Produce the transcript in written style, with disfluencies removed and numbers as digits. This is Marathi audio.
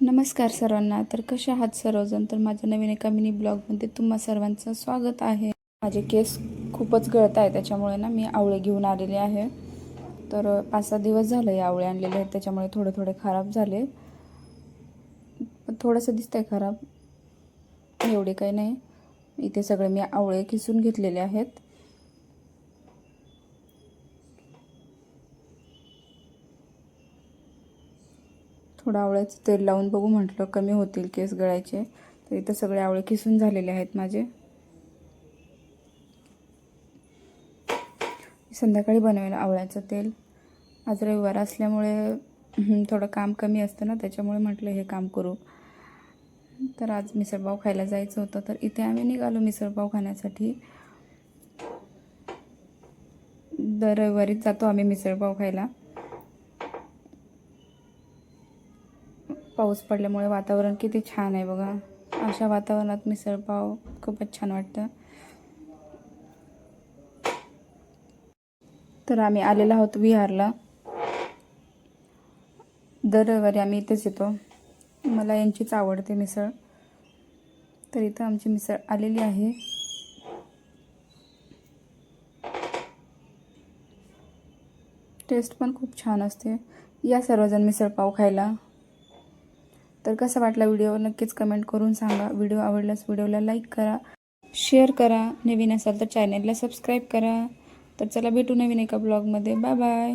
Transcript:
नमस्कार सर्वांना. तर कसे आहात सर्वजण? तर माझ्या नवीन एका मिनी ब्लॉगमध्ये तुम्हा सर्वांचं स्वागत आहे. माझे केस खूपच गळत आहे, त्याच्यामुळे ना मी आवळे घेऊन आलेले आहे. तर 5-6 दिवस झाले आवळे आणलेले आहेत, त्याच्यामुळे थोडे थोडे खराब झाले. थोडंसं दिसतंय खराब, एवढे काही नाही. इथे सगळे मी आवळे किसून घेतलेले आहेत. थोडं आवळ्याचं तेल लावून बघू म्हटलं, कमी होतील केस गळायचे. तर इथं सगळे आवळे किसून झालेले आहेत माझे. संध्याकाळी बनवेल आवळ्याचं तेल. आज रविवार असल्यामुळे थोडं काम कमी असतं ना, त्याच्यामुळे म्हटलं हे काम करू. तर आज मिसळपाव खायला जायचं होतं, तर इथे आम्ही निघालो मिसळपाव खाण्यासाठी. दर रविवारीच जातो आम्ही मिसळपाव खायला. पाऊस पडल्यामुळे वातावरण किती छान आहे बघा. अशा वातावरणात मिसळपाव खूपच छान वाटतं. तर आम्ही आलेलो आहोत विहारला. दर रविवारी आम्ही इथेच येतो. मला यांचीच आवडते मिसळ. तर इथं आमची मिसळ आलेली आहे. टेस्ट पण खूप छान असते. या सर्वजण मिसळपाव खायला. तर कसा वाटला व्हिडिओ नक्कीच कमेंट करून सांगा. व्हिडिओ आवडल्यास व्हिडिओला लाईक करा, शेअर करा. नवीन असाल तर चॅनलला सबस्क्राईब करा. तर चला भेटू नवीन एका ब्लॉगमध्ये. Bye bye.